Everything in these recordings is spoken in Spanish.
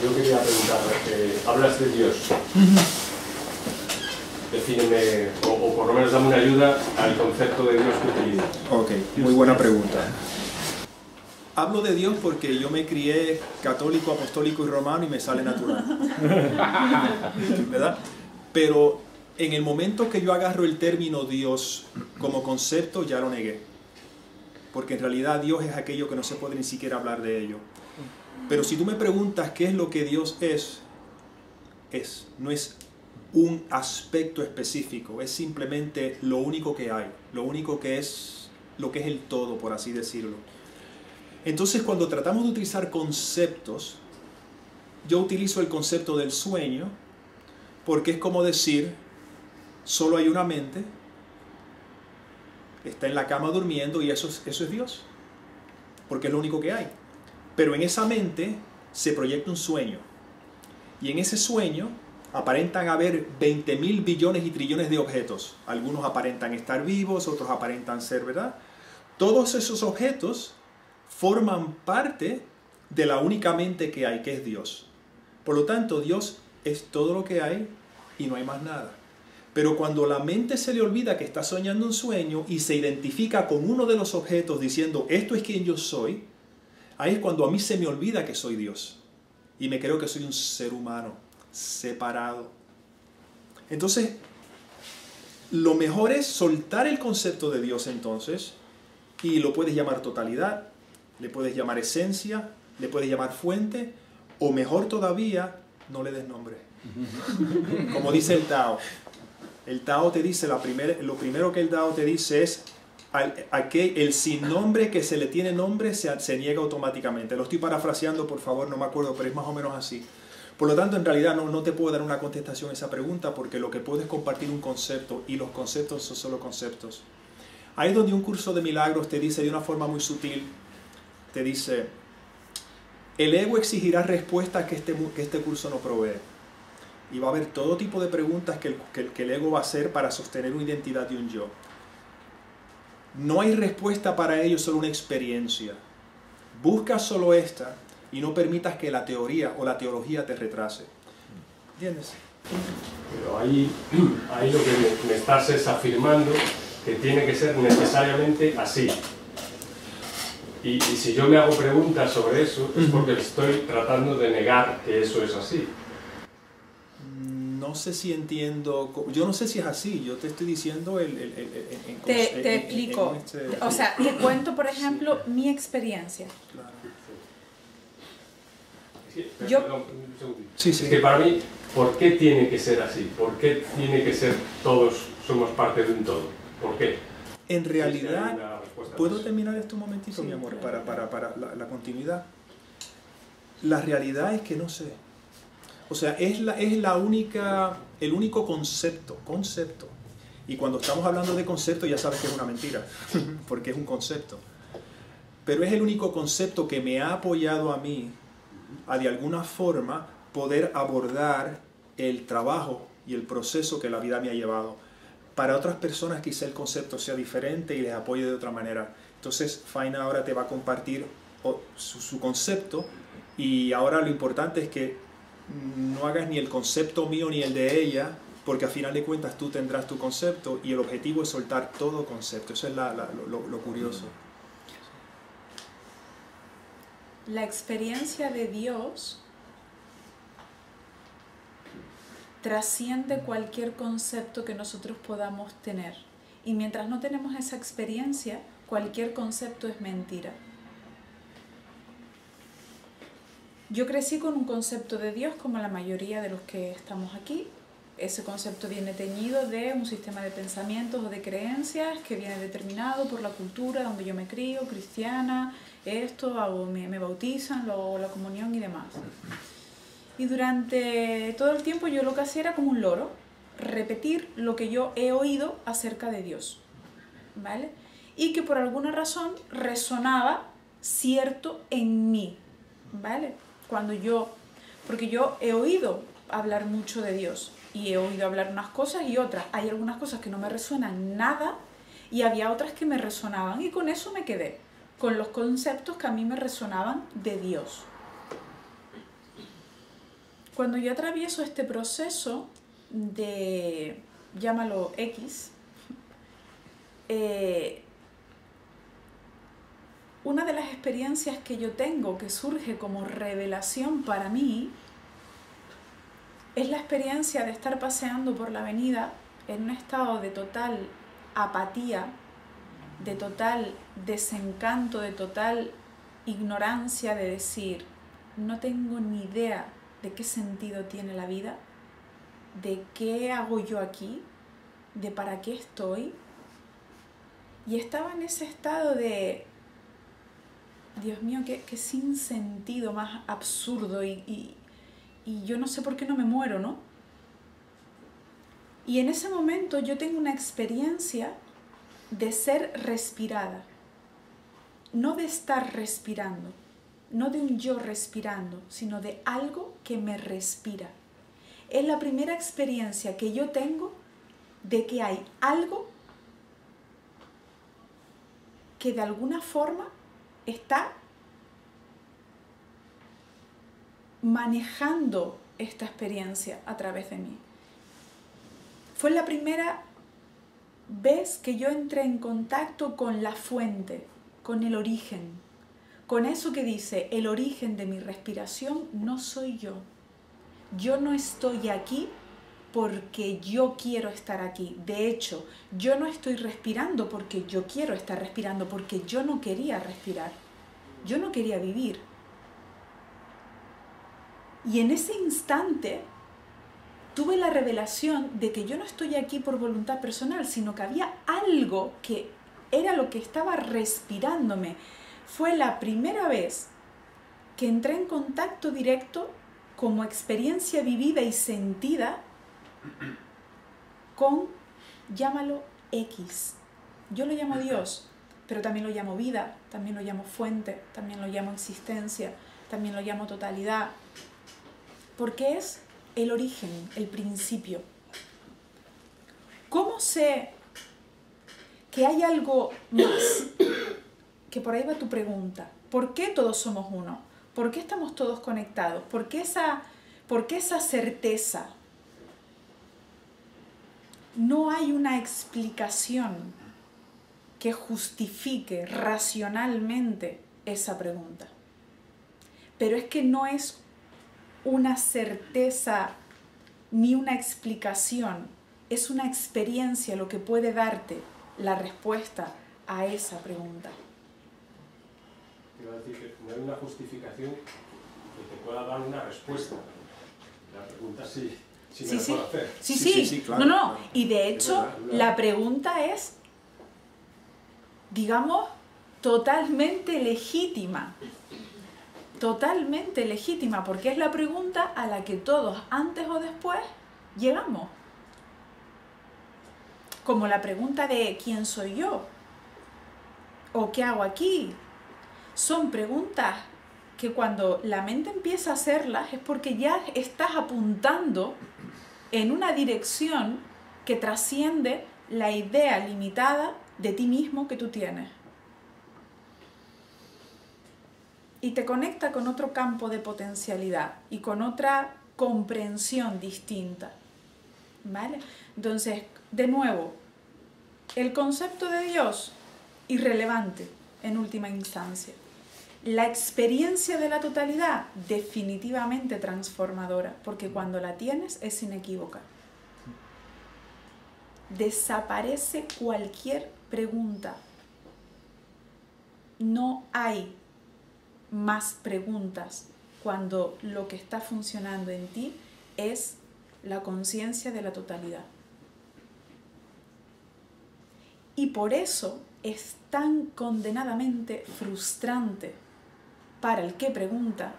yo quería preguntar, hablas de Dios. Defíneme, o por lo menos dame una ayuda al concepto de Dios que utilizas. Ok, muy buena pregunta. Hablo de Dios porque yo me crié católico, apostólico y romano y me sale natural. ¿Verdad? Pero en el momento que yo agarro el término Dios como concepto, ya lo negué. Porque en realidad Dios es aquello que no se puede ni siquiera hablar de ello. Pero si tú me preguntas qué es lo que Dios es, no es un aspecto específico, es simplemente lo único que hay, lo único que es, lo que es el todo, por así decirlo. Entonces, cuando tratamos de utilizar conceptos, yo utilizo el concepto del sueño, porque es como decir, solo hay una mente, está en la cama durmiendo y eso es Dios, porque es lo único que hay. Pero en esa mente se proyecta un sueño, y en ese sueño aparentan haber 20.000 billones y trillones de objetos. Algunos aparentan estar vivos, otros aparentan ser, ¿verdad? Todos esos objetos forman parte de la única mente que hay, que es Dios. Por lo tanto, Dios es todo lo que hay y no hay más nada. Pero cuando la mente se le olvida que está soñando un sueño y se identifica con uno de los objetos diciendo, esto es quien yo soy, ahí es cuando a mí se me olvida que soy Dios. Y me creo que soy un ser humano separado. Entonces, lo mejor es soltar el concepto de Dios entonces, y lo puedes llamar totalidad, le puedes llamar esencia, le puedes llamar fuente, o mejor todavía, no le des nombre. Como dice el Tao. El Tao te dice, lo primero que el Tao te dice es, el sin nombre que se le tiene nombre se niega automáticamente. Lo estoy parafraseando, por favor, no me acuerdo, pero es más o menos así. Por lo tanto, en realidad no te puedo dar una contestación a esa pregunta, porque lo que puedo es compartir un concepto, y los conceptos son solo conceptos. Ahí es donde un curso de milagros te dice de una forma muy sutil, te dice, el ego exigirá respuestas que este curso no provee. Y va a haber todo tipo de preguntas que el ego va a hacer para sostener una identidad de un yo. No hay respuesta para ello, solo una experiencia. Busca solo esta y no permitas que la teoría o la teología te retrase. ¿Entiendes? Pero ahí lo que me estás es afirmando que tiene que ser necesariamente así. Y si yo me hago preguntas sobre eso, es porque estoy tratando de negar que eso es así. No sé si entiendo, yo no sé si es así, yo te estoy diciendo te explico, o sea, te cuento por ejemplo mi experiencia. Claro. Es que para mí, ¿por qué tiene que ser así? ¿Por qué tiene que ser todos somos parte de un todo? ¿Por qué? En realidad, ¿puedo terminar esto un momentito, mi amor, para la continuidad? La realidad es que no sé. O sea, es el único concepto. Y cuando estamos hablando de concepto ya sabes que es una mentira, porque es un concepto. Pero es el único concepto que me ha apoyado a mí a de alguna forma poder abordar el trabajo y el proceso que la vida me ha llevado. Para otras personas quizá el concepto sea diferente y les apoye de otra manera. Entonces Faina ahora te va a compartir su concepto, y ahora lo importante es que no hagas ni el concepto mío ni el de ella, porque al final de cuentas tú tendrás tu concepto y el objetivo es soltar todo concepto. Eso es lo curioso. La experiencia de Dios trasciende cualquier concepto que nosotros podamos tener. Y mientras no tenemos esa experiencia, cualquier concepto es mentira. Yo crecí con un concepto de Dios como la mayoría de los que estamos aquí. Ese concepto viene teñido de un sistema de pensamientos o de creencias que viene determinado por la cultura donde yo me crío, cristiana, me bautizan, la comunión y demás. Y durante todo el tiempo yo lo que hacía era como un loro, repetir lo que yo he oído acerca de Dios, ¿vale? Y que por alguna razón resonaba cierto en mí, ¿vale? Porque yo he oído hablar mucho de Dios y he oído hablar unas cosas y otras. Hay algunas cosas que no me resuenan nada y había otras que me resonaban, y con eso me quedé, con los conceptos que a mí me resonaban de Dios. Cuando yo atravieso este proceso de, llámalo X, una de las experiencias que yo tengo que surge como revelación para mí es la experiencia de estar paseando por la avenida en un estado de total apatía, de total desencanto, de total ignorancia, de decir, no tengo ni idea de qué sentido tiene la vida, de qué hago yo aquí, de para qué estoy. Y estaba en ese estado de, Dios mío, qué sinsentido más absurdo y yo no sé por qué no me muero, ¿no? Y en ese momento yo tengo una experiencia de ser respirada, no de estar respirando, no de un yo respirando, sino de algo que me respira. Es la primera experiencia que yo tengo de que hay algo que de alguna forma está manejando esta experiencia a través de mí. Fue la primera vez que yo entré en contacto con la fuente, con el origen, con eso que dice, el origen de mi respiración no soy yo. Yo no estoy aquí porque yo quiero estar aquí. De hecho, yo no estoy respirando porque yo quiero estar respirando, porque yo no quería respirar. Yo no quería vivir. Y en ese instante tuve la revelación de que yo no estoy aquí por voluntad personal, sino que había algo que era lo que estaba respirándome. Fue la primera vez que entré en contacto directo como experiencia vivida y sentida con, llámalo X. Yo lo llamo Dios, pero también lo llamo vida, también lo llamo fuente, también lo llamo existencia, también lo llamo totalidad, porque es el origen, el principio. ¿Cómo sé que hay algo más? Que por ahí va tu pregunta. ¿Por qué todos somos uno? ¿Por qué estamos todos conectados? ¿Por qué esa certeza? No hay una explicación que justifique racionalmente esa pregunta. Pero es que no es una certeza ni una explicación, es una experiencia lo que puede darte la respuesta a esa pregunta. Quiero decir que no hay una justificación que te pueda dar una respuesta. La pregunta sí me la puedo hacer. Sí, claro. No. Y de hecho, la pregunta es, digamos, totalmente legítima. Totalmente legítima, porque es la pregunta a la que todos, antes o después, llegamos. Como la pregunta de ¿quién soy yo? ¿O qué hago aquí? Son preguntas que cuando la mente empieza a hacerlas es porque ya estás apuntando en una dirección que trasciende la idea limitada de ti mismo que tú tienes. Y te conecta con otro campo de potencialidad y con otra comprensión distinta. ¿Vale? Entonces, de nuevo, el concepto de Dios, irrelevante en última instancia. La experiencia de la totalidad, definitivamente transformadora, porque cuando la tienes es inequívoca. Desaparece cualquier pregunta. No hay más preguntas cuando lo que está funcionando en ti es la conciencia de la totalidad. Y por eso es tan condenadamente frustrante para el que pregunta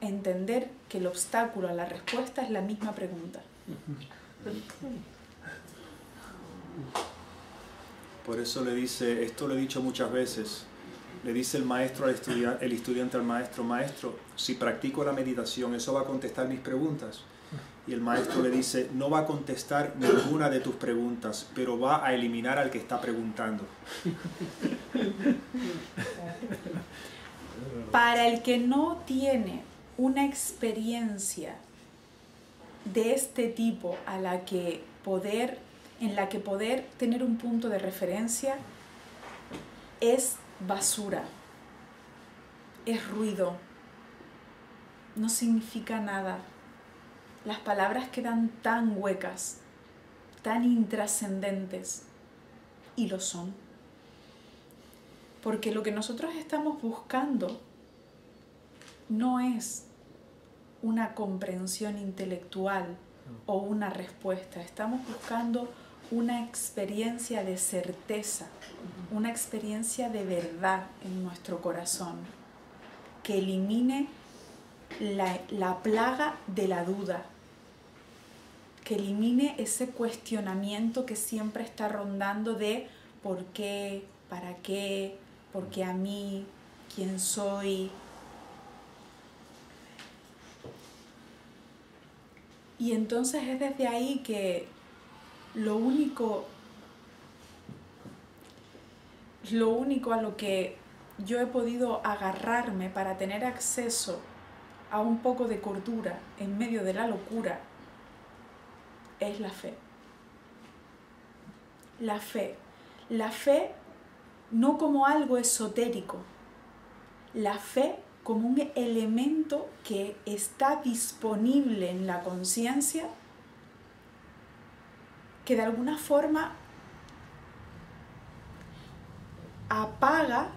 entender que el obstáculo a la respuesta es la misma pregunta. Por eso le dice, esto lo he dicho muchas veces, le dice el maestro al estudiante, el estudiante al maestro, maestro, si practico la meditación, ¿eso va a contestar mis preguntas? Y el maestro le dice, no va a contestar ninguna de tus preguntas, pero va a eliminar al que está preguntando. Para el que no tiene una experiencia de este tipo en la que poder tener un punto de referencia es basura, es ruido, no significa nada. Las palabras quedan tan huecas, tan intrascendentes, y lo son. Porque lo que nosotros estamos buscando no es una comprensión intelectual o una respuesta. Estamos buscando una experiencia de certeza, una experiencia de verdad en nuestro corazón, que elimine la plaga de la duda, que elimine ese cuestionamiento que siempre está rondando de ¿por qué? ¿Para qué? ¿Por qué a mí? ¿Quién soy? Y entonces es desde ahí que lo único a lo que yo he podido agarrarme para tener acceso a un poco de cordura en medio de la locura es la fe. La fe. La fe no como algo esotérico. La fe como un elemento que está disponible en la conciencia, que de alguna forma apaga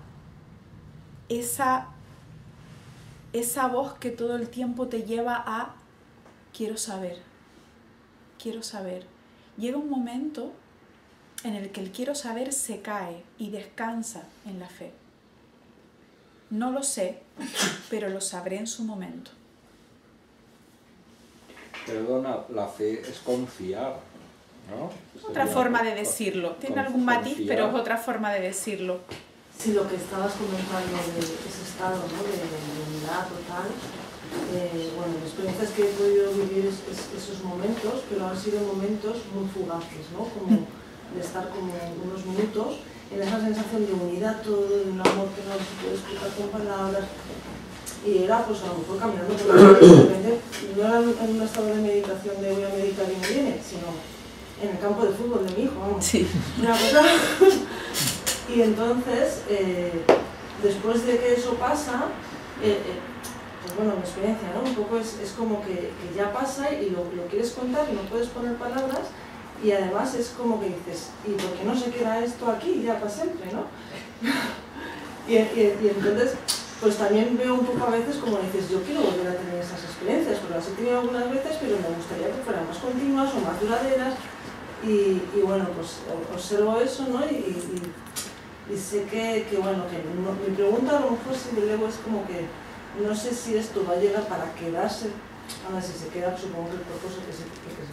esa voz que todo el tiempo te lleva a quiero saber, quiero saber. Llega un momento en el que el quiero saber se cae y descansa en la fe. No lo sé, pero lo sabré en su momento. Perdona, la fe es confiar, ¿no? Otra forma de decirlo. Tiene algún matiz, pero es otra forma de decirlo. Sí, lo que estabas comentando de ese estado, ¿no? de unidad total. Bueno, las experiencias que he podido vivir esos momentos, pero han sido momentos muy fugaces, ¿no? Como de estar como unos minutos en esa sensación de unidad, todo, de un amor que no se puede explicar con palabras. Y era, pues a lo mejor caminando por la calle, de repente, no era en un estado de meditación de voy a meditar y me viene, sino en el campo de fútbol de mi hijo, vamos. Sí. Una cosa. Y entonces, después de que eso pasa, pues bueno, mi experiencia, ¿no? Un poco es como que ya pasa y lo quieres contar y no puedes poner palabras. Y además es como que dices, ¿y por qué no se queda esto aquí ya para siempre, no? y entonces, pues también veo un poco a veces como dices, yo quiero volver a tener esas experiencias, porque las he tenido algunas veces, pero me gustaría que fueran más continuas o más duraderas. Y bueno, pues observo eso, ¿no? Y sé que bueno, que no, mi pregunta a lo mejor si me elevo es como que no sé si esto va a llegar para quedarse. Ahora si se queda, supongo que el propósito que se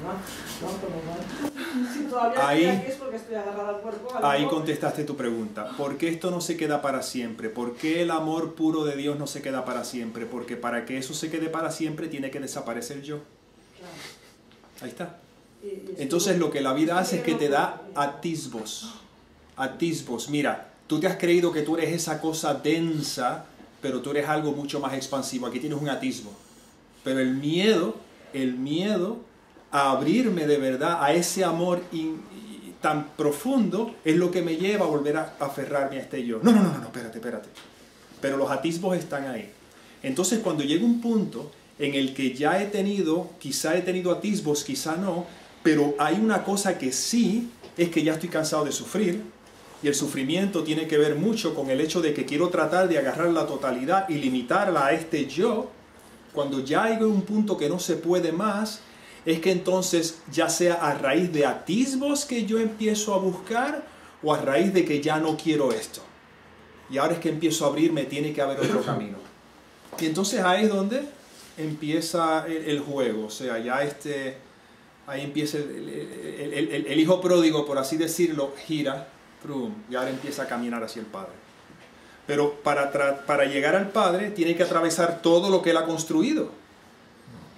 va, ¿no? Como, si todavía estoy aquí es porque estoy agarrada al cuerpo. Ahí contestaste tu pregunta. ¿Por qué esto no se queda para siempre? ¿Por qué el amor puro de Dios no se queda para siempre? Porque para que eso se quede para siempre tiene que desaparecer yo. Claro. Ahí está. Entonces lo que la vida hace es que te da atisbos. Atisbos. Mira, tú te has creído que tú eres esa cosa densa, pero tú eres algo mucho más expansivo. Aquí tienes un atisbo. Pero el miedo a abrirme de verdad a ese amor tan profundo es lo que me lleva a volver a aferrarme a este yo. No, espérate. Pero los atisbos están ahí. Entonces cuando llega un punto en el que ya quizá he tenido atisbos, quizá no, pero hay una cosa que sí, es que ya estoy cansado de sufrir, y el sufrimiento tiene que ver mucho con el hecho de que quiero tratar de agarrar la totalidad y limitarla a este yo. Cuando ya hay un punto que no se puede más, es que entonces ya sea a raíz de atisbos que yo empiezo a buscar o a raíz de que ya no quiero esto. Y ahora es que empiezo a abrirme, tiene que haber otro camino. Y entonces ahí es donde empieza el juego. O sea, ya ahí empieza el hijo pródigo, por así decirlo, gira, y ahora empieza a caminar hacia el Padre. Pero para llegar al Padre tiene que atravesar todo lo que Él ha construido.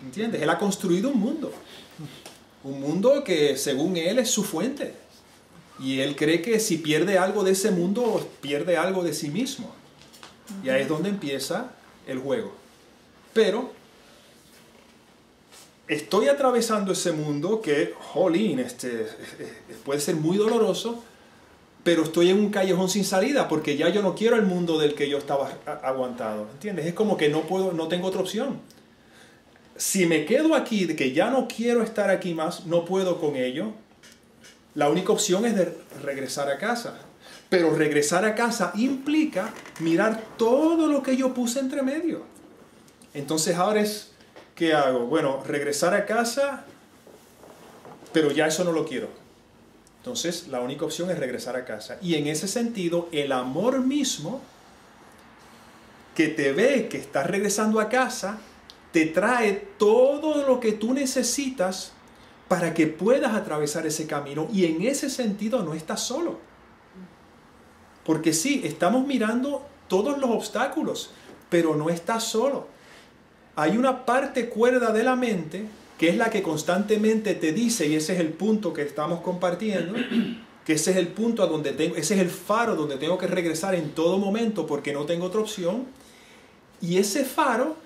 ¿Entiendes? Él ha construido un mundo. Un mundo que según Él es su fuente. Y Él cree que si pierde algo de ese mundo, pierde algo de sí mismo. Y ahí es donde empieza el juego. Pero estoy atravesando ese mundo que, jolín, puede ser muy doloroso, pero estoy en un callejón sin salida porque ya yo no quiero el mundo del que yo estaba aguantado, ¿entiendes? Es como que no puedo, no tengo otra opción. Si me quedo aquí, de que ya no quiero estar aquí más, no puedo con ello, la única opción es de regresar a casa. Pero regresar a casa implica mirar todo lo que yo puse entre medio. Entonces ahora es, ¿qué hago? Bueno, regresar a casa, pero ya eso no lo quiero. Entonces la única opción es regresar a casa. Y en ese sentido, el amor mismo que te ve que estás regresando a casa, te trae todo lo que tú necesitas para que puedas atravesar ese camino. Y en ese sentido no estás solo. Porque sí, estamos mirando todos los obstáculos, pero no estás solo. Hay una parte cuerda de la mente que es la que constantemente te dice, y ese es el punto que estamos compartiendo, que ese es el punto a donde ese es el faro donde tengo que regresar en todo momento porque no tengo otra opción. Y ese faro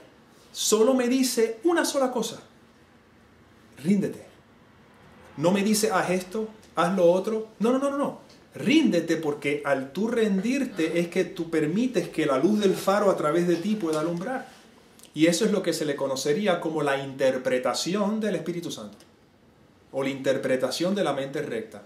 solo me dice una sola cosa: ríndete. No me dice, haz esto, haz lo otro. No. Ríndete, porque al tú rendirte es que tú permites que la luz del faro a través de ti pueda alumbrar. Y eso es lo que se le conocería como la interpretación del Espíritu Santo. O la interpretación de la mente recta.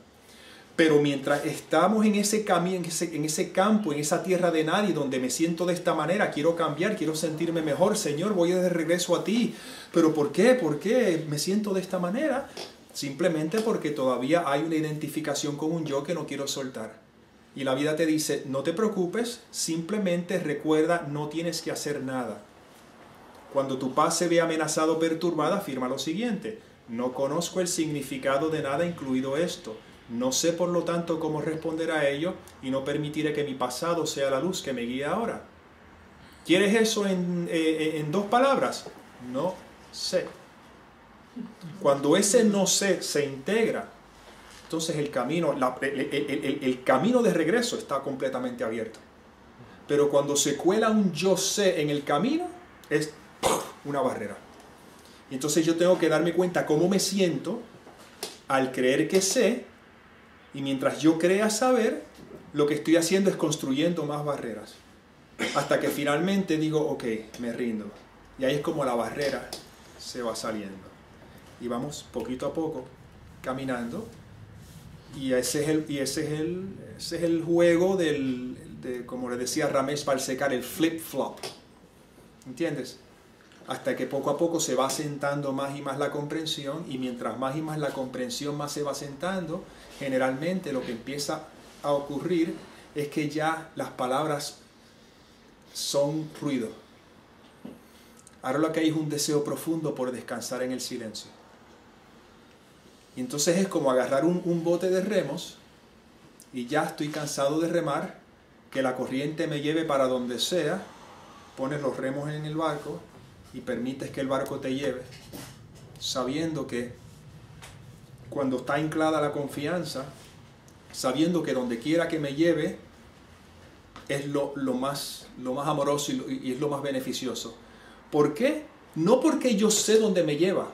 Pero mientras estamos en ese camino, en ese campo, en esa tierra de nadie, donde me siento de esta manera, quiero cambiar, quiero sentirme mejor, Señor, voy de regreso a ti. ¿Pero por qué? ¿Por qué me siento de esta manera? Simplemente porque todavía hay una identificación con un yo que no quiero soltar. Y la vida te dice, no te preocupes, simplemente recuerda, no tienes que hacer nada. Cuando tu paz se ve amenazado o perturbada, afirma lo siguiente: no conozco el significado de nada, incluido esto. No sé, por lo tanto, cómo responder a ello y no permitiré que mi pasado sea la luz que me guíe ahora. ¿Quieres eso en 2 palabras? No sé. Cuando ese no sé se integra, entonces el camino de regreso está completamente abierto. Pero cuando se cuela un yo sé en el camino, es una barrera. Y entonces yo tengo que darme cuenta cómo me siento al creer que sé, y mientras yo crea saber, lo que estoy haciendo es construyendo más barreras. Hasta que finalmente digo, ok, me rindo. Y ahí es como la barrera se va saliendo. Y vamos poquito a poco caminando, y ese es el juego como le decía Ramesh Balsekar, el flip-flop, ¿entiendes? Hasta que poco a poco se va asentando más y más la comprensión, y mientras más y más la comprensión más se va asentando, generalmente lo que empieza a ocurrir es que ya las palabras son ruido. Ahora lo que hay es un deseo profundo por descansar en el silencio. Y entonces es como agarrar un bote de remos, y ya estoy cansado de remar, que la corriente me lleve para donde sea, pones los remos en el barco y permites que el barco te lleve, sabiendo que cuando está anclada la confianza, sabiendo que donde quiera que me lleve es lo más amoroso y es lo más beneficioso. ¿Por qué? No porque yo sé dónde me lleva,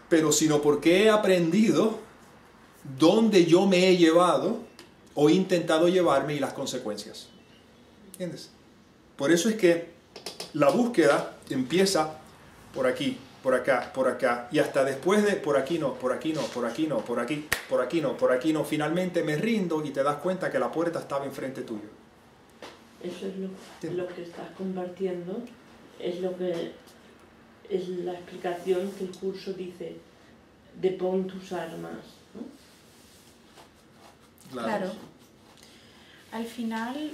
pero sino porque he aprendido dónde yo me he llevado o he intentado llevarme y las consecuencias. ¿Entiendes? Por eso es que la búsqueda empieza por aquí, por acá, y hasta después de por aquí no, por aquí no, por aquí no, por aquí, por aquí no, por aquí no, finalmente me rindo y te das cuenta que la puerta estaba enfrente tuyo. Eso es lo que estás compartiendo, es la explicación que el curso dice de pon tus armas, ¿no? Claro. Al final,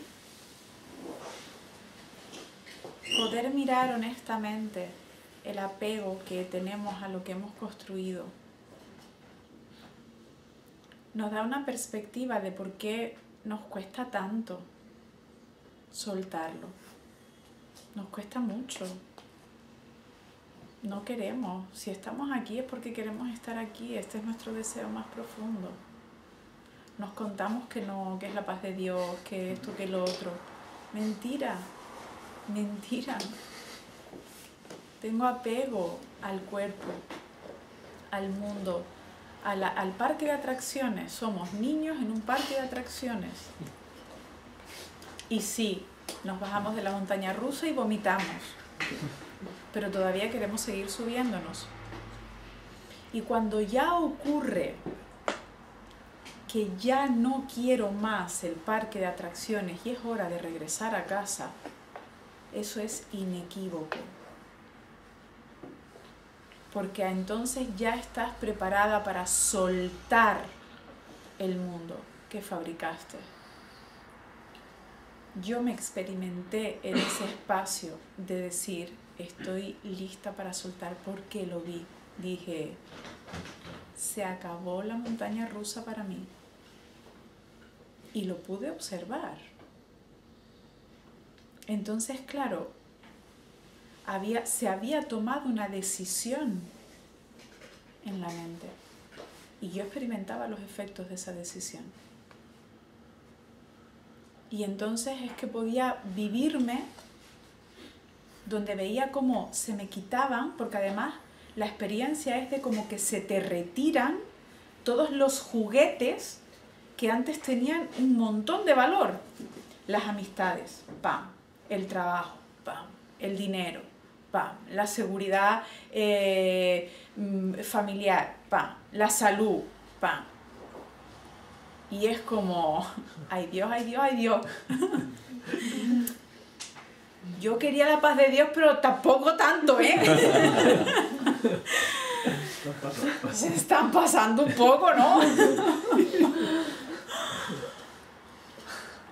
poder mirar honestamente el apego que tenemos a lo que hemos construido nos da una perspectiva de por qué nos cuesta tanto soltarlo. Nos cuesta mucho. No queremos. Si estamos aquí es porque queremos estar aquí. Este es nuestro deseo más profundo. Nos contamos que no, que es la paz de Dios, que esto, que lo otro. Mentira. Mentira. tengo apego al cuerpo, al mundo, al parque de atracciones. Somos niños en un parque de atracciones. Y sí, nos bajamos de la montaña rusa y vomitamos, pero todavía queremos seguir subiéndonos. Y cuando ya ocurre que ya no quiero más el parque de atracciones y es hora de regresar a casa, eso es inequívoco. Porque entonces ya estás preparada para soltar el mundo que fabricaste. Yo me experimenté en ese espacio de decir, estoy lista para soltar, porque lo vi. Dije, se acabó la montaña rusa para mí. Y lo pude observar. Entonces, claro, se había tomado una decisión en la mente. Y yo experimentaba los efectos de esa decisión. Y entonces es que podía vivirme donde veía cómo se me quitaban, porque además la experiencia es de como que se te retiran todos los juguetes que antes tenían un montón de valor. Las amistades, ¡pam! El trabajo, ¡pam! El dinero, ¡pam! La seguridad familiar, ¡pam! La salud, ¡pam! Y es como, ¡ay Dios, ay Dios, ay Dios! Yo quería la paz de Dios, pero tampoco tanto, ¿eh? Se están pasando un poco, ¿no?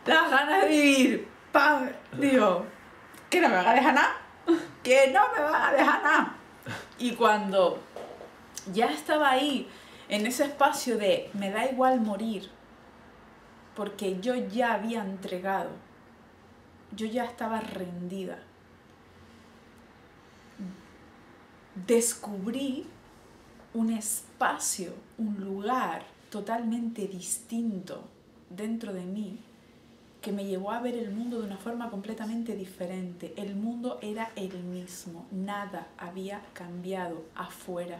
Las ganas de vivir, ¡pam! Digo, ¿que no me van a dejar nada? ¡Que no me van a dejar nada! Y cuando ya estaba ahí, en ese espacio de me da igual morir, porque yo ya había entregado, yo ya estaba rendida, descubrí un espacio, un lugar totalmente distinto dentro de mí, que me llevó a ver el mundo de una forma completamente diferente. El mundo era el mismo, nada había cambiado afuera.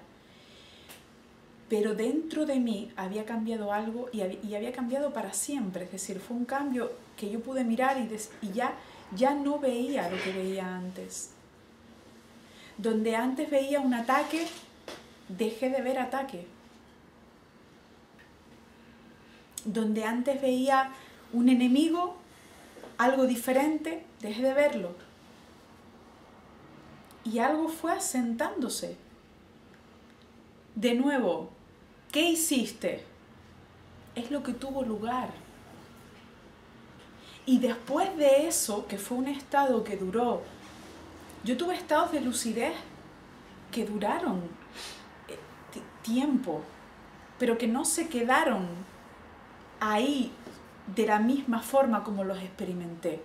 Pero dentro de mí había cambiado algo y había cambiado para siempre. Es decir, fue un cambio que yo pude mirar y ya no veía lo que veía antes. Donde antes veía un ataque, dejé de ver ataque. Donde antes veía un enemigo, algo diferente, dejé de verlo. Y algo fue asentándose. De nuevo, ¿qué hiciste? Es lo que tuvo lugar. Y después de eso, que fue un estado que duró, yo tuve estados de lucidez que duraron tiempo, pero que no se quedaron ahí de la misma forma como los experimenté,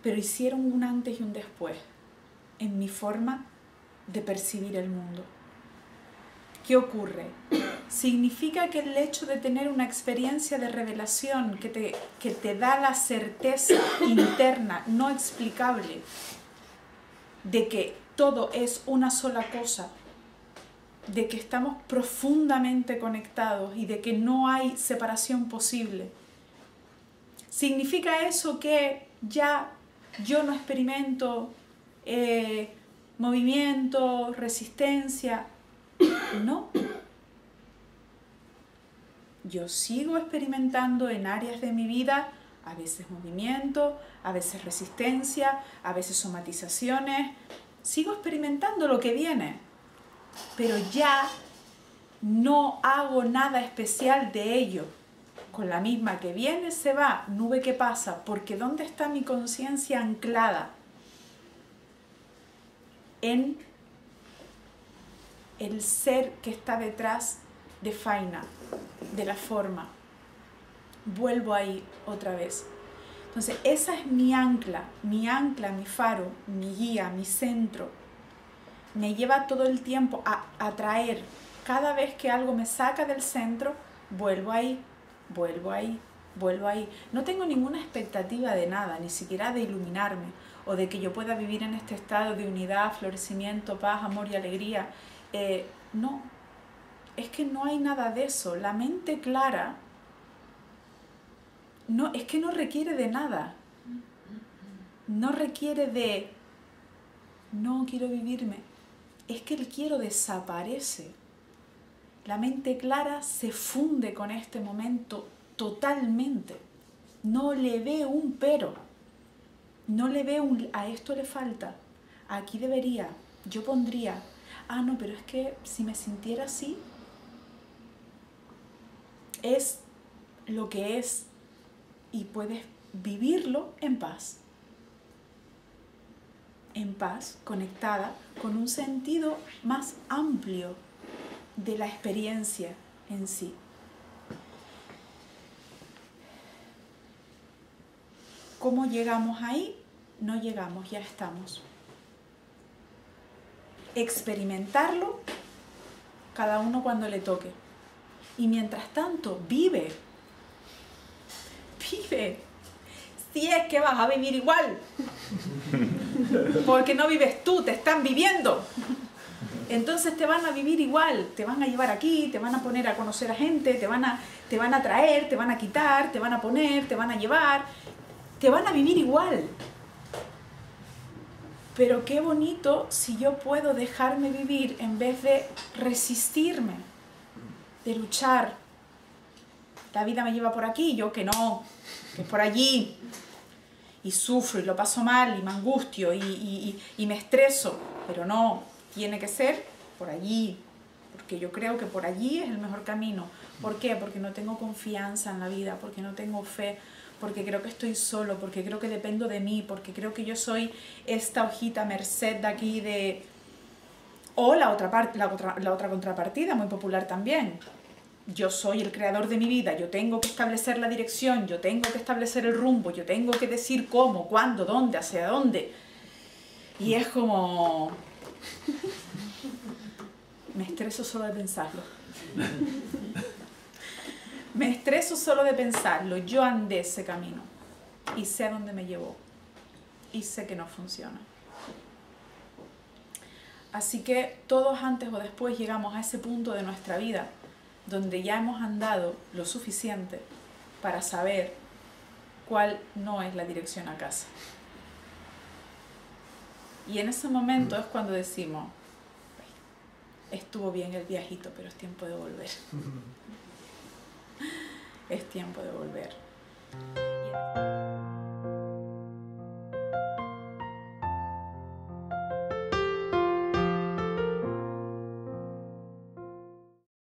pero hicieron un antes y un después en mi forma de percibir el mundo. ¿Qué ocurre? Significa que el hecho de tener una experiencia de revelación que te da la certeza interna, no explicable, de que todo es una sola cosa, de que estamos profundamente conectados y de que no hay separación posible. ¿Significa eso que ya yo no experimento movimiento, resistencia? No. Yo sigo experimentando en áreas de mi vida, a veces movimiento, a veces resistencia, a veces somatizaciones. Sigo experimentando lo que viene, pero ya no hago nada especial de ello. Con la misma que viene se va, nube que pasa, porque ¿dónde está mi conciencia anclada? En el ser que está detrás de Faina, de la forma. Vuelvo ahí otra vez. Entonces, esa es mi ancla, mi faro, mi guía, mi centro. Me lleva todo el tiempo a traer, cada vez que algo me saca del centro, vuelvo ahí, vuelvo ahí, vuelvo ahí. No tengo ninguna expectativa de nada, ni siquiera de iluminarme, o de que yo pueda vivir en este estado de unidad, florecimiento, paz, amor y alegría. No, es que no hay nada de eso. La mente clara no, es que no requiere de nada. No requiere de no quiero vivirme. Es que el quiero desaparece. La mente clara se funde con este momento totalmente. No le ve un pero. No le ve un a esto le falta. Aquí debería. Yo pondría. Ah, no, pero es que si me sintiera así, es lo que es y puedes vivirlo en paz. En paz, conectada con un sentido más amplio de la experiencia en sí. ¿Cómo llegamos ahí? No llegamos, ya estamos. Experimentarlo cada uno cuando le toque. Y mientras tanto, vive. Vive. Si es que vas a vivir igual. Porque no vives tú, te están viviendo. Entonces te van a vivir igual. Te van a llevar aquí, te van a poner a conocer a gente, te van a traer, te van a quitar, te van a poner, te van a llevar. Te van a vivir igual. Pero qué bonito si yo puedo dejarme vivir en vez de resistirme, de luchar. La vida me lleva por aquí, yo que no, que es por allí. Y sufro y lo paso mal y me angustio y me estreso. Pero no, tiene que ser por allí. Porque yo creo que por allí es el mejor camino. ¿Por qué? Porque no tengo confianza en la vida, porque no tengo fe, porque creo que estoy solo, porque creo que dependo de mí, porque creo que yo soy esta hojita merced de aquí de... O la otra contrapartida, muy popular también. Yo soy el creador de mi vida, yo tengo que establecer la dirección, yo tengo que establecer el rumbo, yo tengo que decir cómo, cuándo, dónde, hacia dónde. Y es como... Me estreso solo de pensarlo. Me estreso solo de pensarlo. Yo andé ese camino y sé a dónde me llevó y sé que no funciona. Así que todos antes o después llegamos a ese punto de nuestra vida donde ya hemos andado lo suficiente para saber cuál no es la dirección a casa. Y en ese momento es cuando decimos, estuvo bien el viajito, pero es tiempo de volver. Es tiempo de volver.